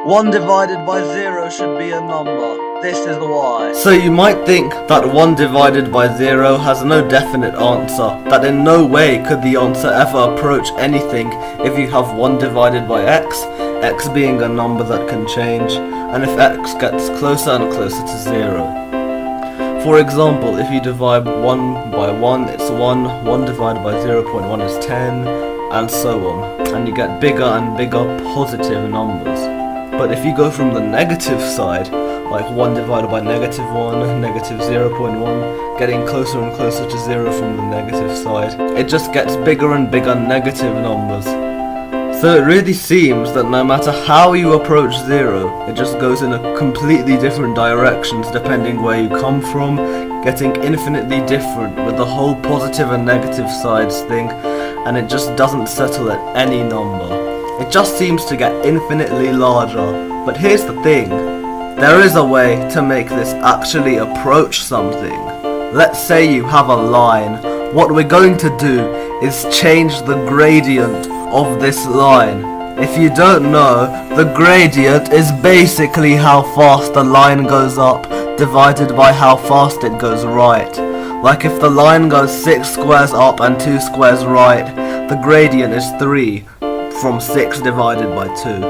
1 divided by 0 should be a number. This is why. So you might think that 1 divided by 0 has no definite answer, that in no way could the answer ever approach anything if you have 1 divided by x, x being a number that can change, and if x gets closer and closer to 0. For example, if you divide 1 by 1, it's 1, 1 divided by 0.1 is 10, and so on, and you get bigger and bigger positive numbers. But if you go from the negative side, like 1 divided by -1, negative 0.1, getting closer and closer to 0 from the negative side, it just gets bigger and bigger negative numbers. So it really seems that no matter how you approach 0, it just goes in a completely different directions depending where you come from, getting infinitely different with the whole positive and negative sides thing, and it just doesn't settle at any number. It just seems to get infinitely larger. But here's the thing, there is a way to make this actually approach something. Let's say you have a line. What we're going to do is change the gradient of this line. If you don't know, the gradient is basically how fast the line goes up divided by how fast it goes right. Like if the line goes 6 squares up and 2 squares right, the gradient is 3 from 6 divided by 2.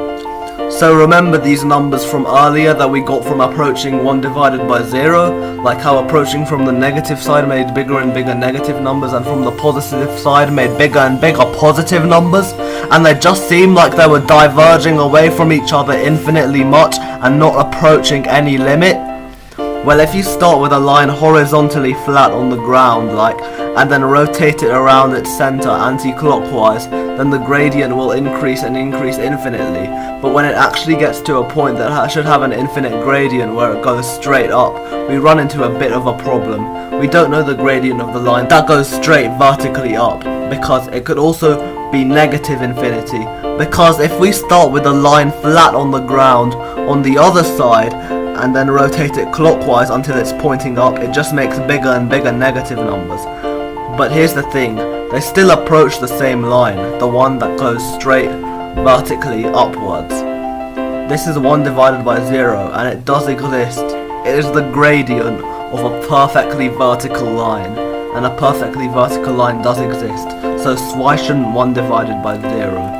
So remember these numbers from earlier that we got from approaching 1 divided by 0, like how approaching from the negative side made bigger and bigger negative numbers and from the positive side made bigger and bigger positive numbers, and they just seemed like they were diverging away from each other infinitely much and not approaching any limit? Well, if you start with a line horizontally flat on the ground, and then rotate it around its center anti-clockwise, then the gradient will increase and increase infinitely. But when it actually gets to a point that should have an infinite gradient where it goes straight up, we run into a bit of a problem. We don't know the gradient of the line that goes straight vertically up, because it could also be negative infinity. Because if we start with a line flat on the ground on the other side, and then rotate it clockwise until it's pointing up, it just makes bigger and bigger negative numbers. But here's the thing, they still approach the same line, the one that goes straight vertically upwards. This is 1 divided by 0, and it does exist. It is the gradient of a perfectly vertical line, and a perfectly vertical line does exist, so why shouldn't 1 divided by 0?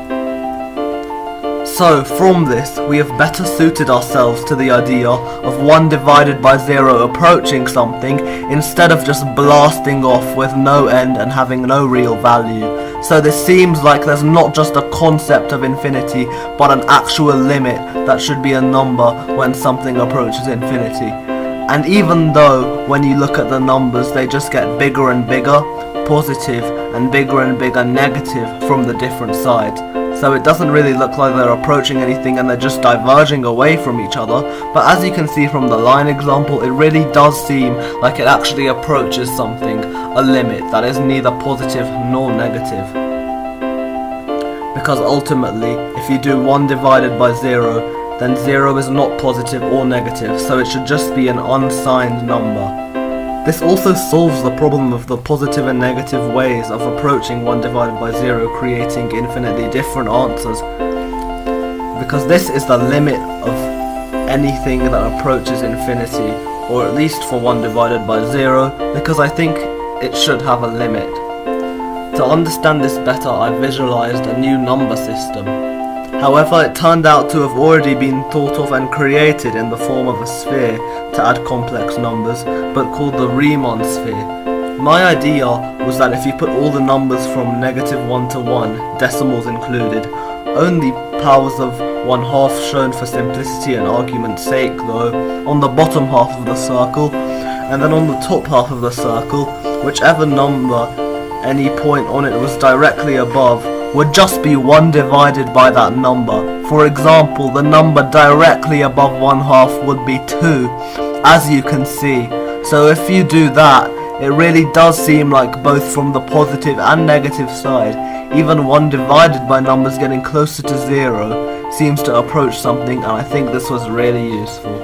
So from this, we have better suited ourselves to the idea of 1 divided by 0 approaching something instead of just blasting off with no end and having no real value. So this seems like there's not just a concept of infinity, but an actual limit that should be a number when something approaches infinity. And even though when you look at the numbers they just get bigger and bigger positive and bigger negative from the different sides. So it doesn't really look like they're approaching anything and they're just diverging away from each other, but as you can see from the line example, it really does seem like it actually approaches something, a limit that is neither positive nor negative. Because ultimately, if you do 1 divided by 0, then 0 is not positive or negative, so it should just be an unsigned number. This also solves the problem of the positive and negative ways of approaching 1 divided by 0, creating infinitely different answers. Because this is the limit of anything that approaches infinity, or at least for 1 divided by 0, because I think it should have a limit. To understand this better, I visualized a new number system. However, it turned out to have already been thought of and created in the form of a sphere to add complex numbers, but called the Riemann sphere. My idea was that if you put all the numbers from -1 to 1, decimals included, only powers of 1/2 shown for simplicity and argument's sake though, on the bottom half of the circle, and then on the top half of the circle, whichever number any point on it was directly above, would just be 1 divided by that number. For example, the number directly above 1/2 would be 2, as you can see. So if you do that, it really does seem like both from the positive and negative side, even 1 divided by numbers getting closer to 0 seems to approach something, and I think this was really useful.